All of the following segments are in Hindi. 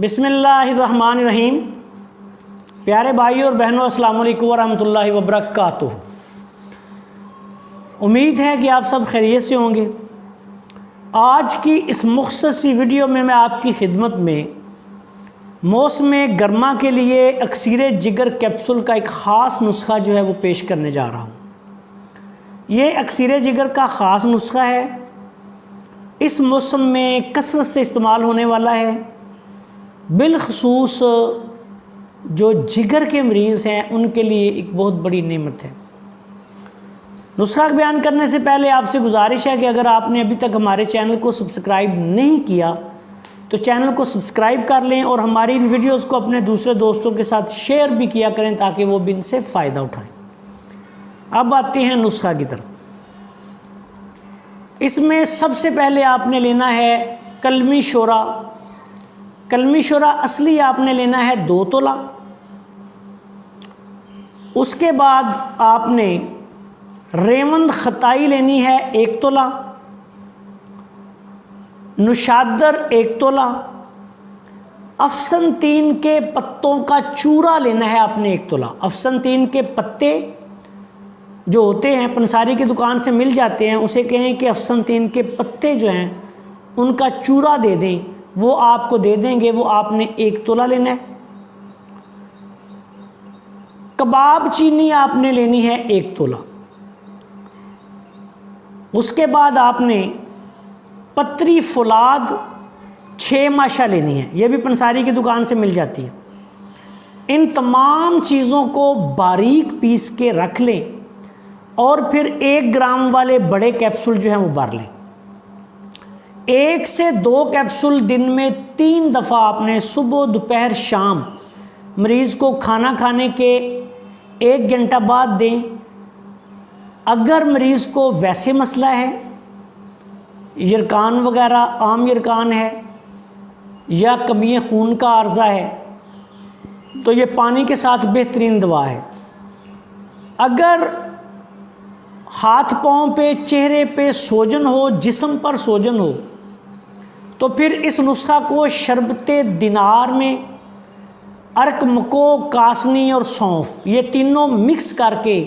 बिस्मिल्लाहिर्रहमानिर्रहीम। प्यारे भाइयों और बहनों, अस्सलाम वालेकुम वरहमतुल्लाहि वबरकातुहू। उम्मीद है कि आप सब खैरियत से होंगे। आज की इस मुख्तसर सी वीडियो में मैं आपकी खिदमत में मौसम गर्मा के लिए अक्सीर जिगर कैप्सूल का एक ख़ास नुस्खा जो है वो पेश करने जा रहा हूँ। ये अक्सीर जिगर का ख़ास नुस्खा है, इस मौसम में कसरत से इस्तेमाल होने वाला है। बिलखसूस जो जिगर के मरीज़ हैं उनके लिए एक बहुत बड़ी नेमत है। नुस्खा बयान करने से पहले आपसे गुजारिश है कि अगर आपने अभी तक हमारे चैनल को सब्सक्राइब नहीं किया तो चैनल को सब्सक्राइब कर लें और हमारी इन वीडियोस को अपने दूसरे दोस्तों के साथ शेयर भी किया करें ताकि वो भी इनसे फ़ायदा उठाएं। अब आते हैं नुस्खा की तरफ। इसमें सबसे पहले आपने लेना है कलमी शोरा। कलमी शोरा असली आपने लेना है 2 तोला। उसके बाद आपने रेवंद खताई लेनी है 1 तोला। नुशादर 1 तोला। अफसन 3 के पत्तों का चूरा लेना है आपने 1 तोला। अफसन 3 के पत्ते जो होते हैं पंसारी की दुकान से मिल जाते हैं, उसे कहें कि अफसन 3 के पत्ते जो हैं उनका चूरा दे दें, वो आपको दे देंगे। वो आपने 1 तोला लेना है। कबाब चीनी आपने लेनी है 1 तोला। उसके बाद आपने पतरी फुलाद 6 माशा लेनी है, यह भी पंसारी की दुकान से मिल जाती है। इन तमाम चीज़ों को बारीक पीस के रख लें और फिर 1 ग्राम वाले बड़े कैप्सूल जो हैं वो भर लें। 1 से 2 कैप्सूल दिन में 3 दफ़ा आपने सुबह दोपहर शाम मरीज़ को खाना खाने के 1 घंटा बाद दें। अगर मरीज़ को वैसे मसला है, यरकान वगैरह आम यरकान है या कमी खून का आर्जा है, तो ये पानी के साथ बेहतरीन दवा है। अगर हाथ पाँव पे, चेहरे पे सोजन हो, जिस्म पर सोजन हो, तो फिर इस नुस्खा को शरबते दिनार में अर्क मको, कासनी और सौंफ, ये तीनों मिक्स करके,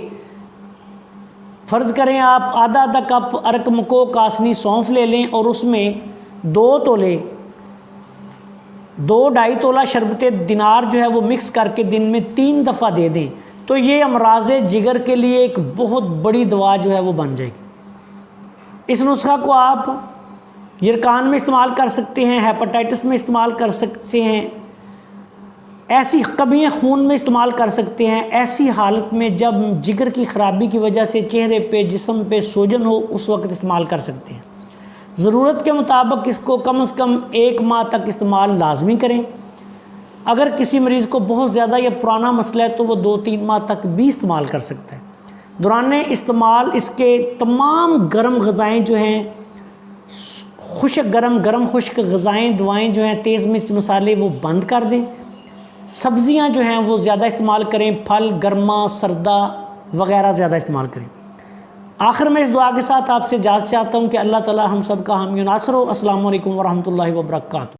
फ़र्ज़ करें आप आधा आधा कप अर्क मको, कासनी, सौंफ ले लें और उसमें 2 तोले 2-2.5 तोला शरबते दिनार जो है वो मिक्स करके दिन में 3 दफ़ा दे दें, तो ये अमराज़े जिगर के लिए एक बहुत बड़ी दवा जो है वो बन जाएगी। इस नुस्खा को आप यरकान में इस्तेमाल कर सकते हैं, हेपेटाइटिस में इस्तेमाल कर सकते हैं, ऐसी कमियाँ खून में इस्तेमाल कर सकते हैं। ऐसी हालत में जब जिगर की ख़राबी की वजह से चेहरे पे, जिस्म पे सोजन हो, उस वक्त इस्तेमाल कर सकते हैं। ज़रूरत के मुताबिक इसको कम से कम 1 माह तक इस्तेमाल लाजमी करें। अगर किसी मरीज़ को बहुत ज़्यादा या पुराना मसला है तो वो 2-3 माह तक भी इस्तेमाल कर सकता है। दौरान इस्तेमाल इसके तमाम गर्म ग़िज़ाएँ जो हैं, खुश्क गर्म खुश्क ग़िज़ाएँ, दवाएँ जो हैं, तेज़ मिर्च मसाले वो बंद कर दें। सब्ज़ियाँ जो हैं वो ज़्यादा इस्तेमाल करें, फल गर्मा सर्दा वगैरह ज़्यादा इस्तेमाल करें। आखिर में इस दुआ के साथ आपसे इजाज़त चाहता हूँ कि अल्लाह ताला हम सब का हामी नासर हो। अस्सलामु अलैकुम वरहमतुल्लाहि वबरकातुहू।